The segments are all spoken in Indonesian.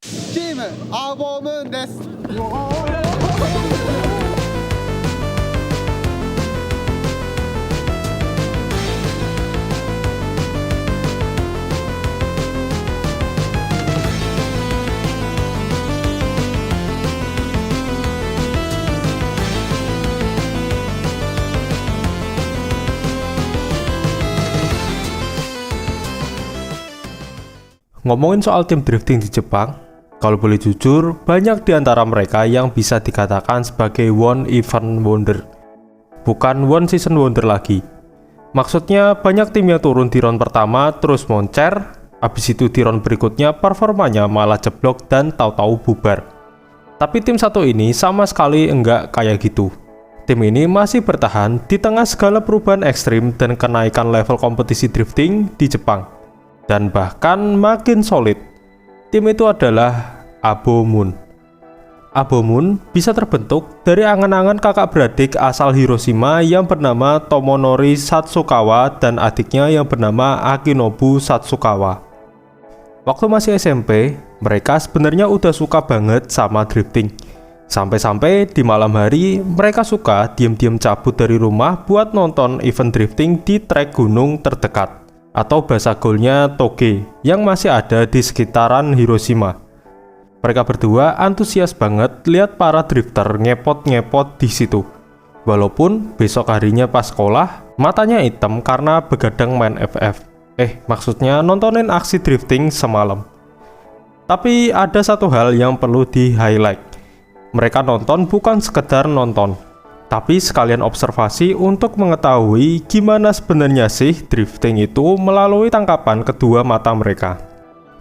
チームアボムーンです。 Ngomongin soal tim drifting di Jepang, kalau boleh jujur, banyak di antara mereka yang bisa dikatakan sebagai one event wonder. Bukan one season wonder lagi. Maksudnya banyak tim yang turun di round pertama terus moncer, habis itu di round berikutnya performanya malah jeblok dan tahu-tahu bubar. Tapi tim satu ini sama sekali enggak kayak gitu. Tim ini masih bertahan di tengah segala perubahan ekstrim dan kenaikan level kompetisi drifting di Jepang. Dan bahkan makin solid. Tim itu adalah Abomon. Abomon bisa terbentuk dari angan-angan kakak beradik asal Hiroshima yang bernama Tomonori Satsukawa dan adiknya yang bernama Akinobu Satsukawa. Waktu masih SMP, mereka sebenarnya udah suka banget sama drifting. Sampai-sampai di malam hari, mereka suka diam-diam cabut dari rumah buat nonton event drifting di trek gunung terdekat, atau bahasa gaulnya Toge, yang masih ada di sekitaran Hiroshima. Mereka berdua antusias banget lihat para drifter ngepot-ngepot di situ. Walaupun besok harinya pas sekolah, matanya hitam karena begadang main FF. Maksudnya nontonin aksi drifting semalam. Tapi ada satu hal yang perlu di-highlight. Mereka nonton bukan sekedar nonton, tapi sekalian observasi untuk mengetahui gimana sebenarnya sih drifting itu melalui tangkapan kedua mata mereka.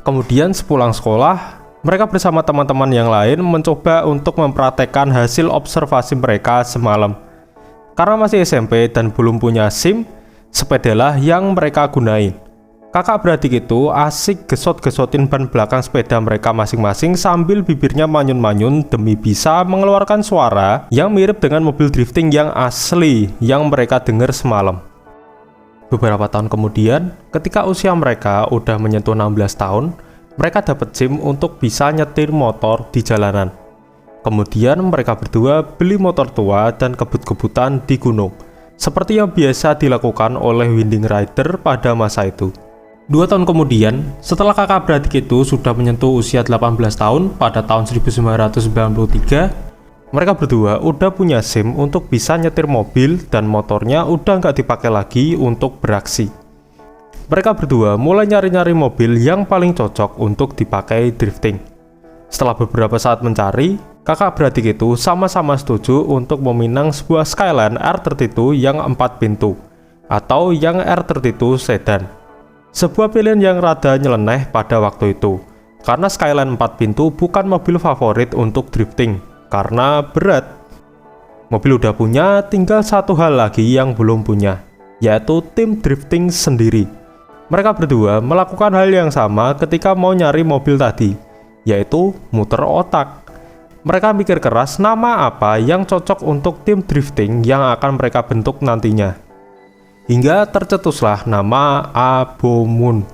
Kemudian sepulang sekolah, mereka bersama teman-teman yang lain mencoba untuk mempraktekkan hasil observasi mereka semalam. Karena masih SMP dan belum punya SIM, sepedalah yang mereka gunain. Kakak beradik itu asik gesot-gesotin ban belakang sepeda mereka masing-masing sambil bibirnya manyun-manyun demi bisa mengeluarkan suara yang mirip dengan mobil drifting yang asli yang mereka dengar semalam. Beberapa tahun kemudian, ketika usia mereka udah menyentuh 16 tahun, mereka dapat SIM untuk bisa nyetir motor di jalanan. Kemudian mereka berdua beli motor tua dan kebut-kebutan di gunung, seperti yang biasa dilakukan oleh winding rider pada masa itu. 2 tahun kemudian, setelah kakak beradik itu sudah menyentuh usia 18 tahun pada tahun 1993, mereka berdua udah punya SIM untuk bisa nyetir mobil dan motornya udah nggak dipakai lagi untuk beraksi. Mereka berdua mulai nyari-nyari mobil yang paling cocok untuk dipakai drifting. Setelah beberapa saat mencari, kakak beradik itu sama-sama setuju untuk meminang sebuah Skyline R32 yang 4 pintu, atau yang R32 sedan. Sebuah pilihan yang rada nyeleneh pada waktu itu, karena Skyline 4 pintu bukan mobil favorit untuk drifting, karena berat. Mobil udah punya, tinggal satu hal lagi yang belum punya, yaitu tim drifting sendiri. Mereka berdua melakukan hal yang sama ketika mau nyari mobil tadi, yaitu muter otak. Mereka mikir keras nama apa yang cocok untuk tim drifting yang akan mereka bentuk nantinya. Hingga tercetuslah nama Abomon.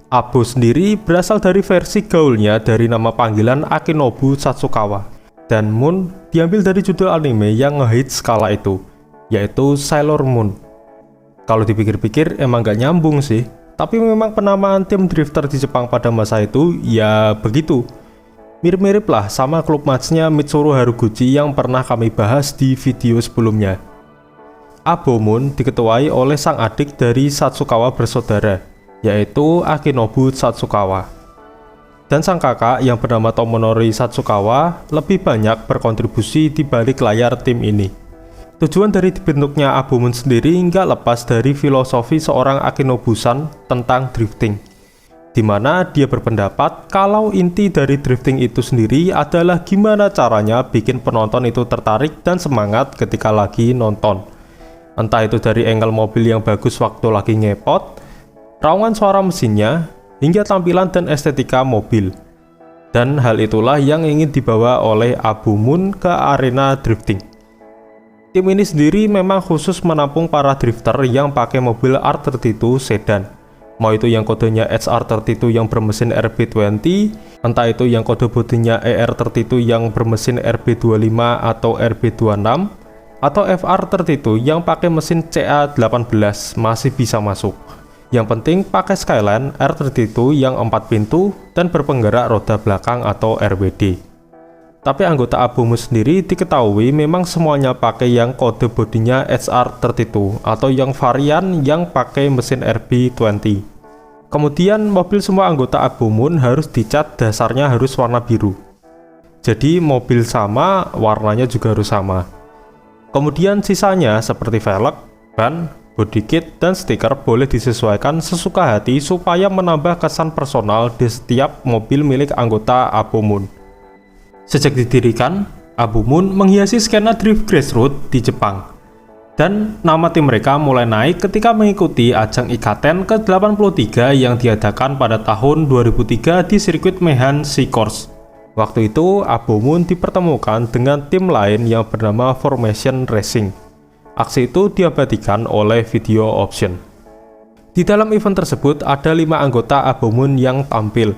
Abo sendiri berasal dari versi gaulnya dari nama panggilan Akinobu Satsukawa. Dan Moon diambil dari judul anime yang ngehits kala itu, yaitu Sailor Moon. Kalau dipikir-pikir emang gak nyambung sih, tapi memang penamaan tim drifter di Jepang pada masa itu ya begitu. Mirip-mirip lah sama klub matchnya Mitsuru Haruguchi yang pernah kami bahas di video sebelumnya. Abomon diketuai oleh sang adik dari Satsukawa bersaudara, yaitu Akinobu Satsukawa. Dan sang kakak yang bernama Tomonori Satsukawa lebih banyak berkontribusi di balik layar tim ini. Tujuan dari dibentuknya Abomon sendiri nggak lepas dari filosofi seorang Akinobu-san tentang drifting, di mana dia berpendapat kalau inti dari drifting itu sendiri adalah gimana caranya bikin penonton itu tertarik dan semangat ketika lagi nonton. Entah itu dari angle mobil yang bagus waktu lagi ngepot, raungan suara mesinnya, hingga tampilan dan estetika mobil. Dan hal itulah yang ingin dibawa oleh Abomon ke arena drifting. Tim ini sendiri memang khusus menampung para drifter yang pakai mobil R32 sedan. Mau itu yang kodenya HR32 yang bermesin RB20, entah itu yang kode bodinya ER32 yang bermesin RB25 atau RB26, atau FR32 yang pakai mesin CA18 masih bisa masuk. Yang penting pakai Skyline R32 yang 4 pintu dan berpenggerak roda belakang atau RWD. Tapi anggota Abomun sendiri diketahui memang semuanya pakai yang kode bodinya HR32 atau yang varian yang pakai mesin RB20. Kemudian mobil semua anggota Abomun harus dicat dasarnya harus warna biru. Jadi mobil sama, warnanya juga harus sama. Kemudian sisanya seperti velg, ban, bodykit, dan stiker boleh disesuaikan sesuka hati supaya menambah kesan personal di setiap mobil milik anggota Abomun. Sejak didirikan, Abomun menghiasi skena drift grassroots di Jepang. Dan nama tim mereka mulai naik ketika mengikuti ajang Ikaten ke-83 yang diadakan pada tahun 2003 di sirkuit Meihan Seacourse. Waktu itu, Abomun dipertemukan dengan tim lain yang bernama Formation Racing. Aksi itu diabadikan oleh Video Option. Di dalam event tersebut ada 5 anggota Abomun yang tampil,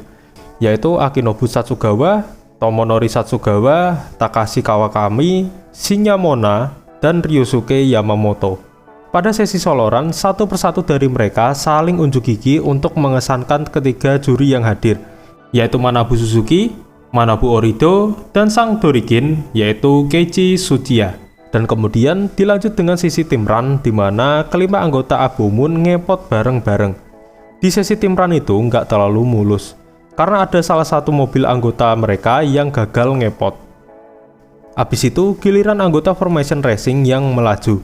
yaitu Akinobu Satsugawa, Tomonori Satsugawa, Takashi Kawakami, Shinya Mona, dan Ryosuke Yamamoto. Pada sesi soloran, satu persatu dari mereka saling unjuk gigi untuk mengesankan ketiga juri yang hadir, yaitu Manabu Suzuki, Manabu Orido, dan sang Dorikin, yaitu Keiichi Tsuchiya. Dan kemudian dilanjut dengan sisi tim run, di mana kelima anggota Abomun ngepot bareng-bareng. Di sesi tim run itu nggak terlalu mulus, karena ada salah satu mobil anggota mereka yang gagal ngepot. Habis itu, giliran anggota Formation Racing yang melaju.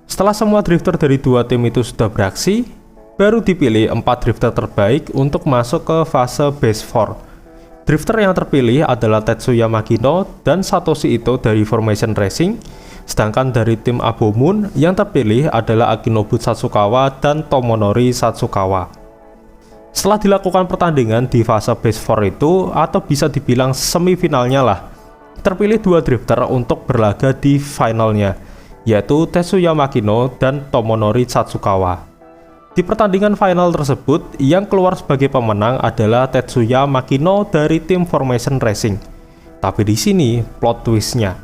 Setelah semua drifter dari 2 tim itu sudah beraksi, baru dipilih 4 drifter terbaik untuk masuk ke fase Best 4. Drifter yang terpilih adalah Tetsuya Makino dan Satoshi Ito dari Formation Racing, sedangkan dari tim Abomun yang terpilih adalah Akinobu Satsukawa dan Tomonori Satsukawa. Setelah dilakukan pertandingan di fase Best 4 itu, atau bisa dibilang semifinalnya lah, terpilih 2 drifter untuk berlaga di finalnya, yaitu Tetsuya Makino dan Tomonori Satsukawa. Di pertandingan final tersebut, yang keluar sebagai pemenang adalah Tetsuya Makino dari tim Formation Racing. Tapi di sini plot twistnya.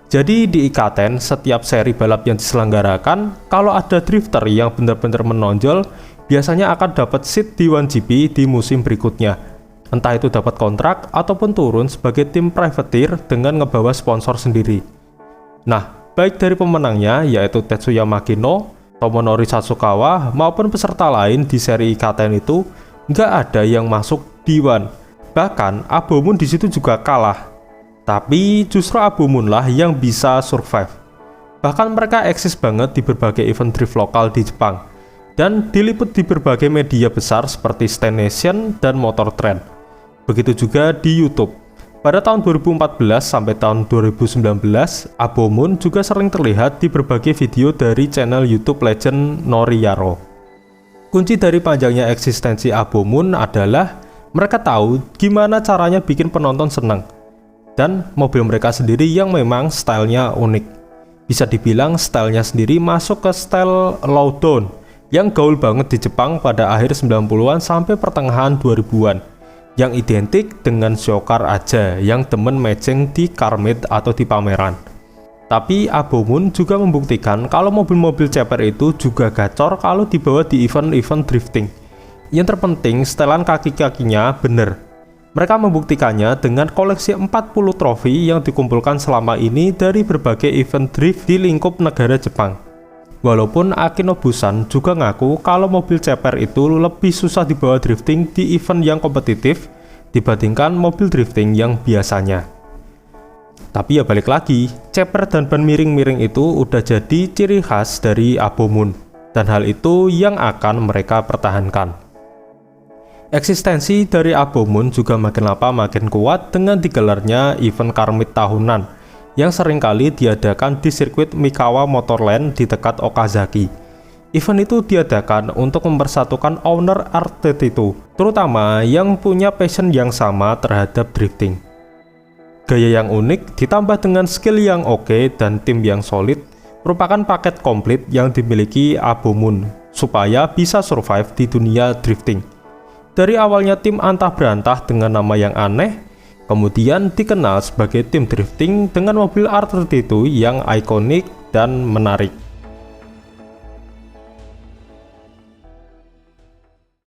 Jadi di Ikaten, setiap seri balap yang diselenggarakan, kalau ada drifter yang benar-benar menonjol, biasanya akan dapat seat di 1GP di musim berikutnya. Entah itu dapat kontrak ataupun turun sebagai tim privateer dengan ngebawa sponsor sendiri. Nah, baik dari pemenangnya yaitu Tetsuya Makino, Tomonori Satsukawa maupun peserta lain di seri Ikaten itu nggak ada yang masuk D1. Bahkan Abomun di situ juga kalah. Tapi justru Abomun lah yang bisa survive. Bahkan mereka eksis banget di berbagai event drift lokal di Jepang dan diliput di berbagai media besar seperti Stand Nation dan Motor Trend. Begitu juga di YouTube. Pada tahun 2014 sampai tahun 2019, Abomun juga sering terlihat di berbagai video dari channel YouTube legend Noriyaro. Kunci dari panjangnya eksistensi Abomun adalah mereka tahu gimana caranya bikin penonton senang. Dan mobil mereka sendiri yang memang stylenya unik. Bisa dibilang stylenya sendiri masuk ke style lowdown yang gaul banget di Jepang pada akhir 90-an sampai pertengahan 2000-an. Yang identik dengan showcar aja yang demen matching di car meet atau di pameran. Tapi Abomun juga membuktikan kalau mobil-mobil ceper itu juga gacor kalau dibawa di event-event drifting. Yang terpenting setelan kaki-kakinya bener. Mereka membuktikannya dengan koleksi 40 trofi yang dikumpulkan selama ini dari berbagai event drift di lingkup negara Jepang. Walaupun Akinobu-san juga ngaku kalau mobil ceper itu lebih susah dibawa drifting di event yang kompetitif dibandingkan mobil drifting yang biasanya. Tapi ya balik lagi, ceper dan ban miring-miring itu udah jadi ciri khas dari Abomun, dan hal itu yang akan mereka pertahankan. Eksistensi dari Abomun juga makin lama makin kuat dengan digelarnya event car meet tahunan yang seringkali diadakan di sirkuit Mikawa Motorland di dekat Okazaki. Event itu diadakan untuk mempersatukan owner R32, terutama yang punya passion yang sama terhadap drifting. Gaya yang unik ditambah dengan skill yang oke dan tim yang solid merupakan paket komplit yang dimiliki Abomun, supaya bisa survive di dunia drifting. Dari awalnya tim antah berantah dengan nama yang aneh, kemudian dikenal sebagai tim drifting dengan mobil R32 yang ikonik dan menarik.